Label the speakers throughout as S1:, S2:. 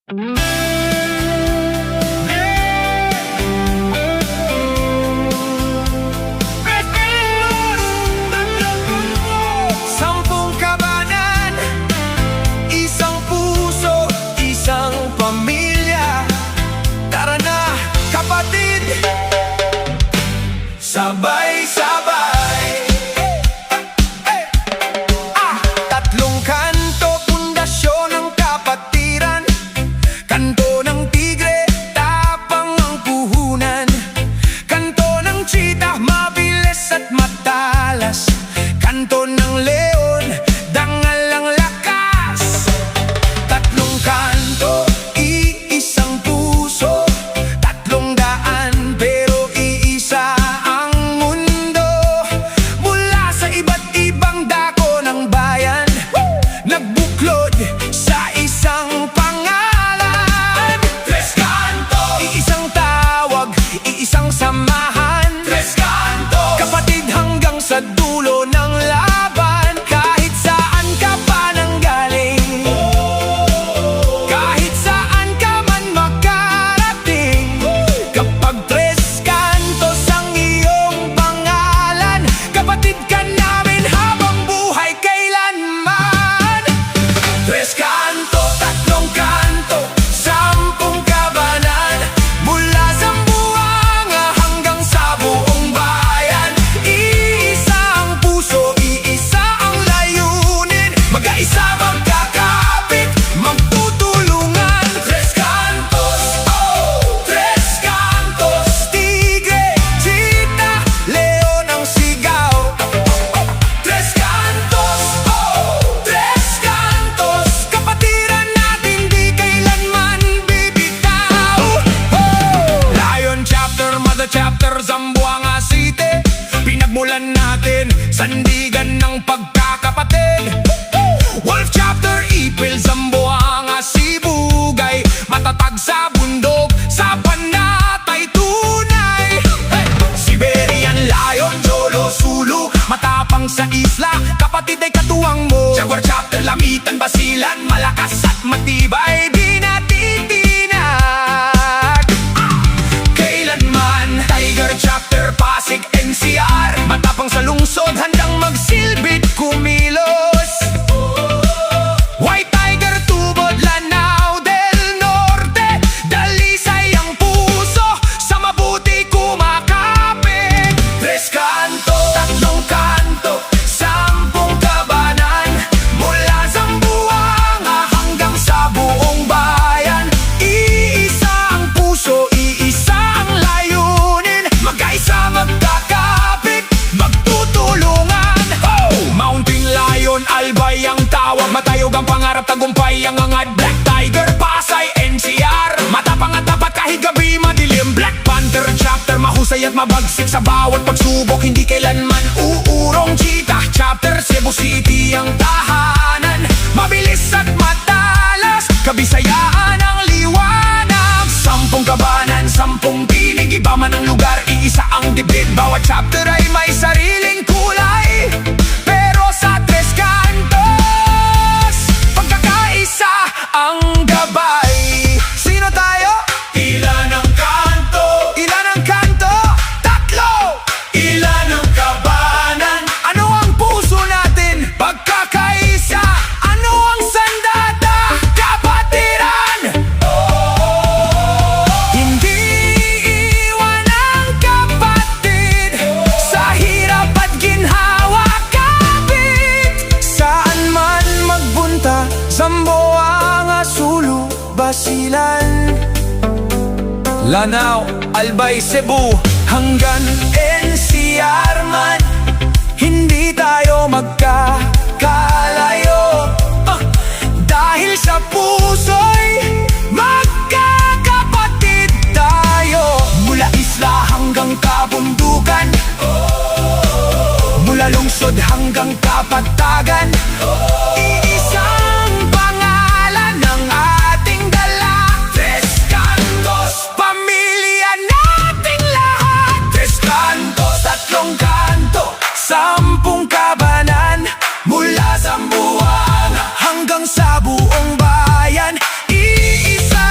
S1: Sampung kabanan, isang puso, isang pamilya. Tara na, kapatid, sabay-sabay. Tatlong kanto, pundasyon ng kapatiran. Kanto ng tigre, tapang ang puhunan. Kanto ng cheetah, mabilis at matalas. Kanto ng leon, dangal ang lakas. Tatlong kanto, iisang puso. Tatlong daan, pero iisa ang mundo. Mula sa iba't ibang dako ng bayan, nagbuklod sa isang pangalan. Tres Cantos, iisang tawag, iisang samahan. Tres Cantos, kapatid hanggang sa dulo ng laban. Kahit saan ka pa nanggaling, kahit saan ka man makarating, kapag Tres Cantos ang iyong pangalan, kapatid ka namin habang buhay kailanman. Tres Cantos, tatlong kanto, sampung kabanan. Mula Zamboanga hanggang sa buong bayan. Iisa ang puso, iisa ang layunin. Mag-aisa, magkakapit, magtutulungan. Tres Cantos, oh, Tres Cantos. Tigre, cheetah, leon ang sigaw. Tres Cantos, oh, Tres Cantos. Kapatiran natin di kailanman bibitaw. Lion chapter, mother chapter, Zamboanga City. Pinagmulan natin sandigan ng pagkakapatid. Wolf chapter, Ipil, Zamboanga, Sibugay. Matatag sa bundok, sa panatay tunay. Siberian lion, Jolo, Sulu. Matapang sa isla, kapatid ay katuwang mo. Jaguar chapter, Lamitan, Basilan. Malakas at matibay, di natitinag kailanman. Tiger chapter, Pasig, NCR. Matapang sa lungsod, handang magsilbit kumilos. White Tiger, Tubod, Lanao del Norte. Dalisay ang puso, sa mabuti kumakapit. Tres Cantos, tatlong kanto, sampung kabanan. Mula Zamboanga hanggang sa buong bayan. Iisa ang puso, iisa ang layunin. Mag-aisa, magkakapit, magtutulungan. Mountain Lion, Albay ang tawag. Matayog ang pangarap, tagumpay ang angad. Black Tiger, Pasay, NCR. Matapang at tapat kahit gabi madilim. Black Panther chapter, mahusay at mabagsik sa bawat pagsubok, hindi kailanman uurong. Cheetah chapter, Cebu City ang tahanan. Mabilis at matalas, kabisayaan ang liwanag. Sampung kabanan, sampung tinig, iba man ang lugar, iisa ang dibdib. Bawat chapter ay may sariling kulay, pero sa Tres Cantos, pagkakaisa ang gabay. Sino tayo? Ilan ang kanto? Ilan ang kanto? Tatlo! Ilan ang kabanan? Ano ang puso natin? Pagkakaisa. Ano ang sandata? Kapatiran! Hindi iwan ang kapatid, sa hirap at ginhawa kapit. Saan man magbunta, Zamboanga, Sulu, Basilan, Lanao, Albay, Cebu, hanggang NCR man, hindi tayo magkakalayo. Dahil sa puso'y magkakapatid tayo. Mula isla hanggang kabundukan, mula lungsod hanggang kapatagan. Iisang pangalan ng ating dala. Tres Cantos, pamilya nating lahat. Tres Cantos, tatlong kanto, sampung kabanan. Mula Zamboanga hanggang sa buong bayan. Iisa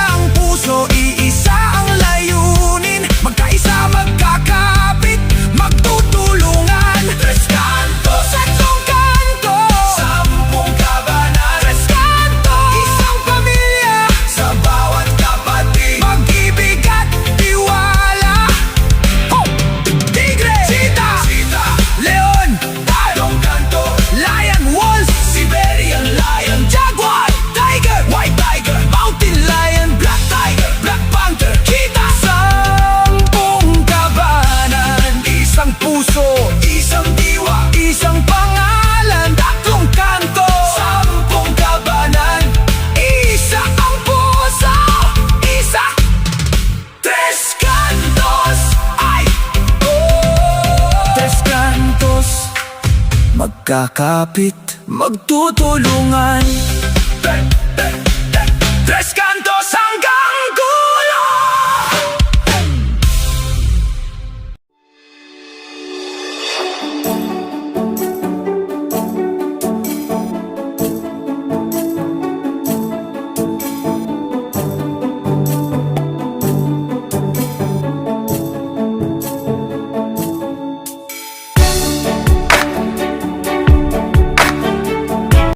S1: magkakapit, magtutulungan. Tres